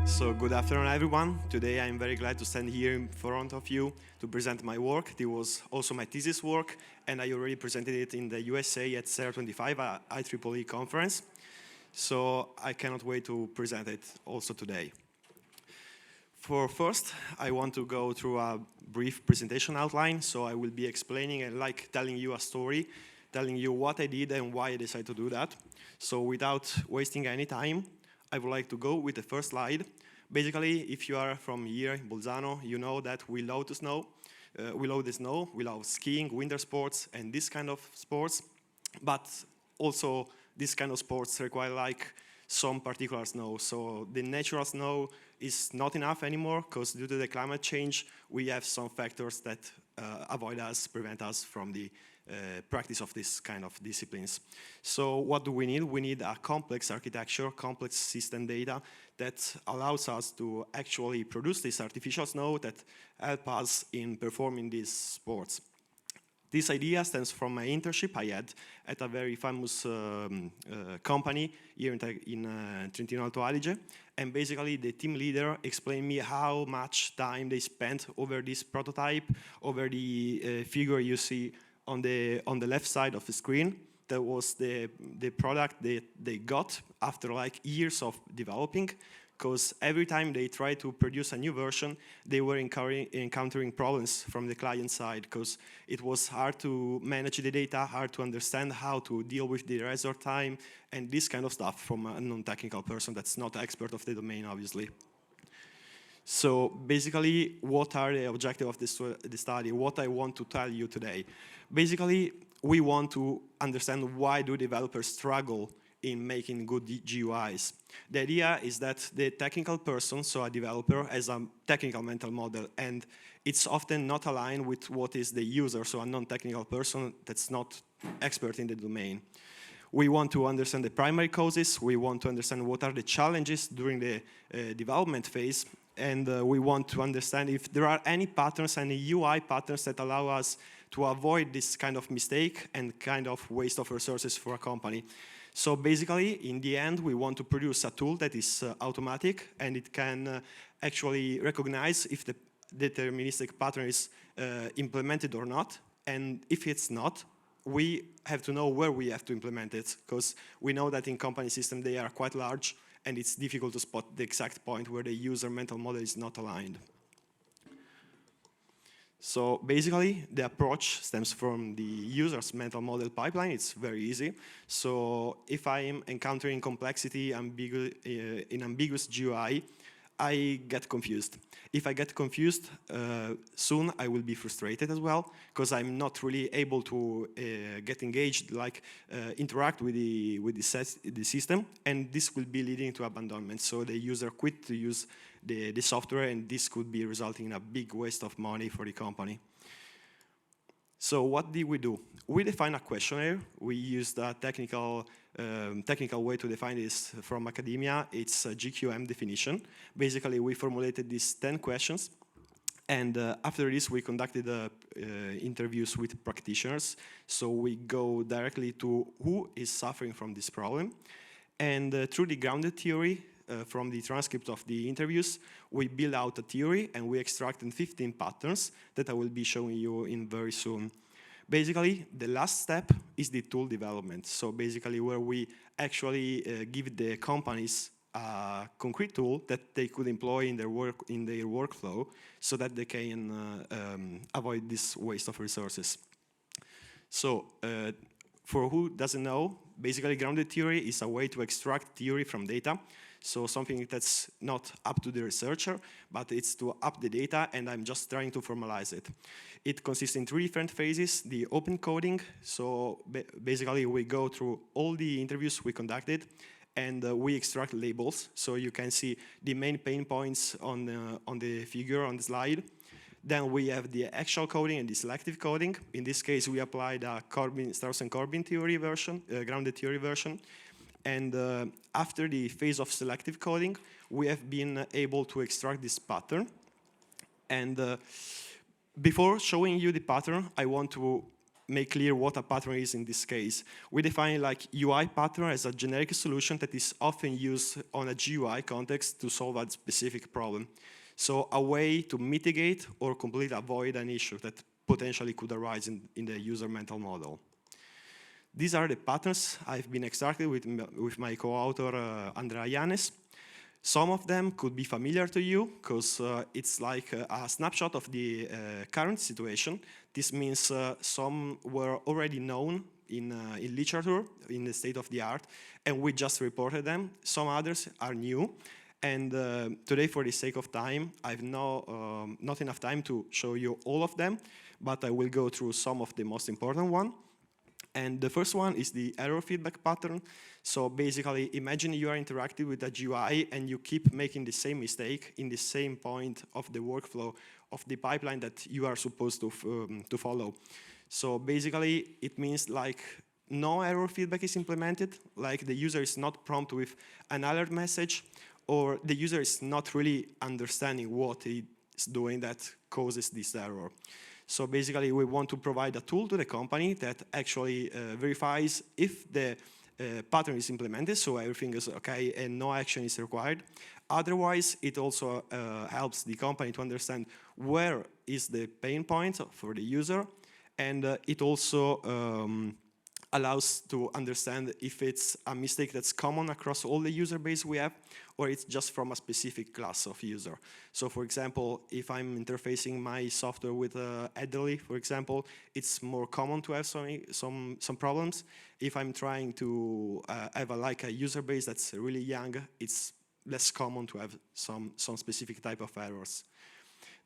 So good afternoon, everyone. Today I'm very glad to stand here in front of you to present my work. It was also my thesis work, and I already presented it in the USA at CERA 25 IEEE conference. So I cannot wait to present it also today. For first, I want to go through a brief presentation outline. So I will be explaining and telling you a story, telling you what I did and why I decided to do that. So without wasting any time, I would like to go with the first slide. Basically, if you are from here in Bolzano, you know that we love the snow. We love skiing, winter sports, and this kind of sports. But also, this kind of sports require some particular snow. So the natural snow is not enough anymore because due to the climate change, we have some factors that prevent us from the practice of this kind of disciplines. So what do we need? We need a complex architecture, complex system data that allows us to actually produce this artificial snow that help us in performing these sports. This idea stems from my internship I had at a very famous company here in Trentino Alto Adige. And basically the team leader explained me how much time they spent over this prototype, over the figure you see on the left side of the screen. That was the product they got after years of developing, because every time they tried to produce a new version, they were encountering problems from the client side, because it was hard to manage the data, hard to understand how to deal with the resort time, and this kind of stuff from a non-technical person that's not expert of the domain, obviously. So basically, what are the objectives of the study? What I want to tell you today. Basically, we want to understand why do developers struggle in making good GUIs. The idea is that the technical person, so a developer, has a technical mental model, and it's often not aligned with what is the user, so a non-technical person that's not expert in the domain. We want to understand the primary causes, we want to understand what are the challenges during the development phase, and we want to understand if there are any patterns, any UI patterns that allow us to avoid this kind of mistake and kind of waste of resources for a company. So basically, in the end, we want to produce a tool that is automatic, and it can actually recognize if the deterministic pattern is implemented or not. And if it's not, we have to know where we have to implement it, because we know that in company systems they are quite large, and it's difficult to spot the exact point where the user mental model is not aligned. So basically, the approach stems from the user's mental model pipeline. It's very easy. So if I'm encountering complexity in ambiguous GUI, I get confused. If I get confused, soon I will be frustrated as well, because I'm not really able to get engaged, interact with the system, and this will be leading to abandonment. So the user quit to use the software, and this could be resulting in a big waste of money for the company. So what did we do? We defined a questionnaire. We used a technical way to define this from academia. It's a GQM definition. Basically, we formulated these 10 questions. And after this, we conducted interviews with practitioners. So we go directly to who is suffering from this problem. And through the grounded theory, from the transcript of the interviews, we build out a theory and we extracted 15 patterns that I will be showing you in very soon. Basically, the last step is the tool development. So basically where we actually give the companies a concrete tool that they could employ in their workflow so that they can avoid this waste of resources. So for who doesn't know, basically grounded theory is a way to extract theory from data. So something that's not up to the researcher, but it's to up the data, and I'm just trying to formalize it. It consists in 3 different phases. The open coding, so basically we go through all the interviews we conducted, and we extract labels. So you can see the main pain points on the figure on the slide. Then we have the actual coding and the selective coding. In this case, we applied a Strauss and Corbin theory version, grounded theory version. And after the phase of selective coding, we have been able to extract this pattern. And before showing you the pattern, I want to make clear what a pattern is in this case. We define like UI pattern as a generic solution that is often used on a GUI context to solve a specific problem. So a way to mitigate or completely avoid an issue that potentially could arise in the user mental model. These are the patterns I've been extracted with my co-author Andrea. Some of them could be familiar to you because it's like a snapshot of the current situation. This means some were already known in literature, in the state of the art, and we just reported them. Some others are new. And today, for the sake of time, I've not enough time to show you all of them, but I will go through some of the most important ones. And the first one is the error feedback pattern. So basically, imagine you are interacting with a GUI and you keep making the same mistake in the same point of the workflow of the pipeline that you are supposed to follow. So basically, it means like no error feedback is implemented, like the user is not prompted with an alert message, or the user is not really understanding what it's doing that causes this error. So basically, we want to provide a tool to the company that actually verifies if the pattern is implemented, so everything is okay and no action is required. Otherwise, it also helps the company to understand where is the pain point for the user, and it also allows to understand if it's a mistake that's common across all the user base we have, or it's just from a specific class of user. So for example, if I'm interfacing my software with elderly, for example, it's more common to have some problems. If I'm trying to have a user base that's really young, it's less common to have some specific type of errors.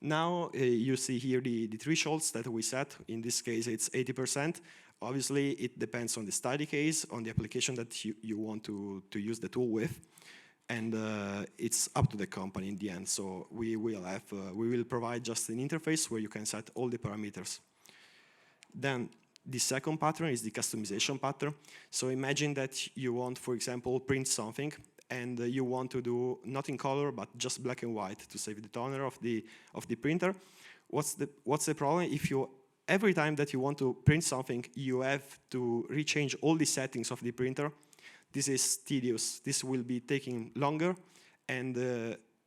Now you see here the thresholds that we set. In this case, it's 80%. Obviously, it depends on the study case, on the application that you want to use the tool with, and it's up to the company in the end. So we will provide just an interface where you can set all the parameters. Then the second pattern is the customization pattern. So imagine that you want, for example, print something, and you want to do not in color but just black and white to save the toner of the printer. What's the problem? If you every time that you want to print something, you have to rechange all the settings of the printer. This is tedious. This will be taking longer, and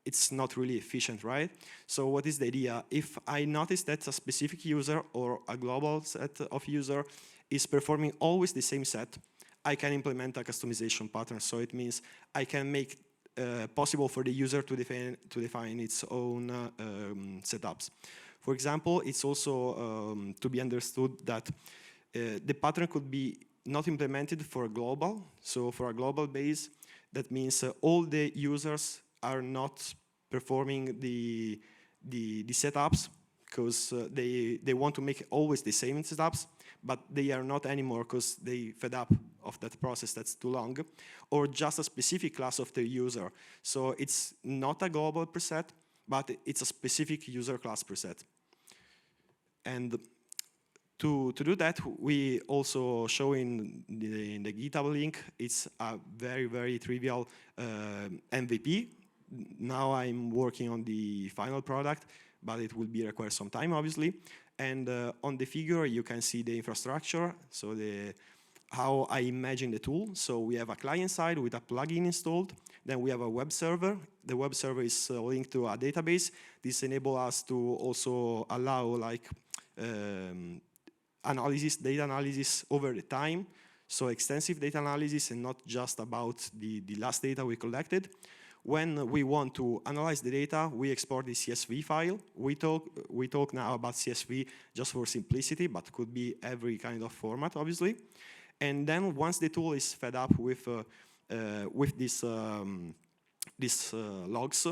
it's not really efficient, right? So what is the idea? If I notice that a specific user or a global set of user is performing always the same set, I can implement a customization pattern. So it means I can make possible for the user to define its own setups. For example, it's also to be understood that the pattern could be not implemented for a global. So for a global base, that means all the users are not performing the setups because they want to make always the same setups, but they are not anymore because they fed up of that process that's too long, or just a specific class of the user. So it's not a global preset, but it's a specific user class preset. And to do that, we also show in the GitHub link, it's a very, very trivial MVP. Now I'm working on the final product, but it will be require some time, obviously. And on the figure, you can see the infrastructure, so how I imagine the tool. So we have a client side with a plugin installed. Then we have a web server. The web server is linked to a database. This enables us to also allow like data analysis over the time. So extensive data analysis and not just about the last data we collected. When we want to analyze the data, we export the CSV file. We talk now about CSV just for simplicity, but could be every kind of format, obviously. And then once the tool is fed up with this logs,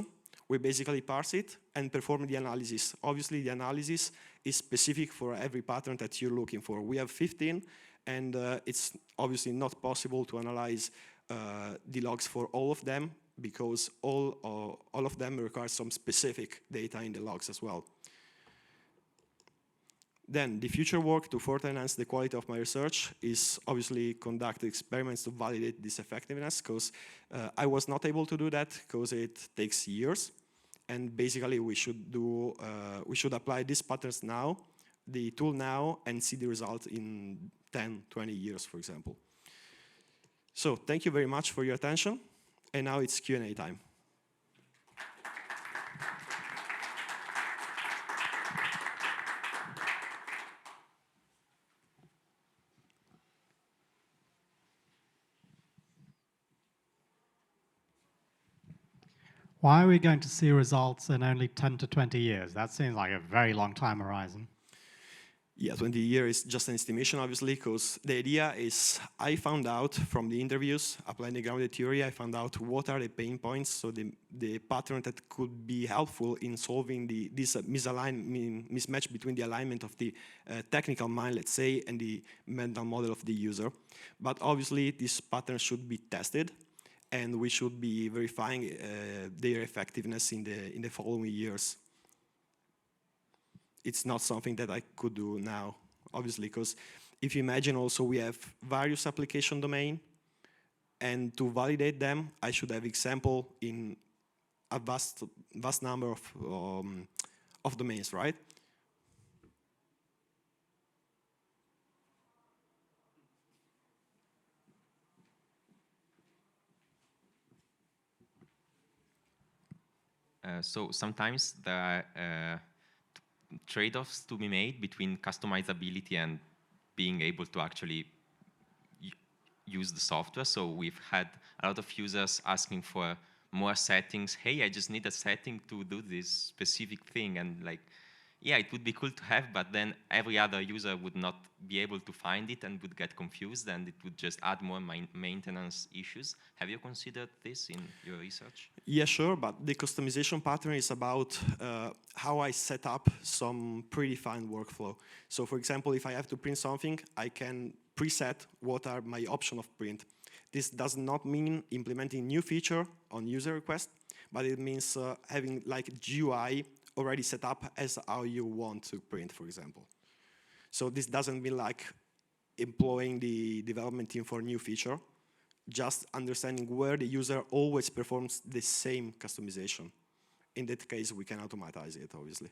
we basically parse it and perform the analysis. Obviously, the analysis is specific for every pattern that you're looking for. We have 15, and it's obviously not possible to analyze the logs for all of them because all of them require some specific data in the logs as well. Then the future work to further enhance the quality of my research is obviously conduct experiments to validate this effectiveness, because I was not able to do that because it takes years. And basically we should apply these patterns now the tool now and see the result in 10, 20 years, for example. So thank you very much for your attention. And now it's Q&A time. Why are we going to see results in only 10 to 20 years? That seems like a very long time horizon. Yeah, 20 years is just an estimation, obviously, because the idea is I found out from the interviews, applying the grounded theory, I found out what are the pain points, so the pattern that could be helpful in solving this mismatch between the alignment of the technical mind, let's say, and the mental model of the user. But obviously, this pattern should be tested, and we should be verifying their effectiveness in the following years. It's not something that I could do now, obviously, because if you imagine also we have various application domain, and to validate them, I should have example in a vast number of domains, right? So sometimes there are trade-offs to be made between customizability and being able to actually use the software. So we've had a lot of users asking for more settings. Hey, I just need a setting to do this specific thing. And like, yeah, it would be cool to have, but then every other user would not be able to find it and would get confused, and it would just add more maintenance issues. Have you considered this in your research? Yeah, sure, but the customization pattern is about how I set up some predefined workflow. So for example, if I have to print something, I can preset what are my options of print. This does not mean implementing new feature on user request, but it means having like GUI already set up as how you want to print, for example. So this doesn't mean like employing the development team for a new feature, just understanding where the user always performs the same customization. In that case, we can automatize it, obviously.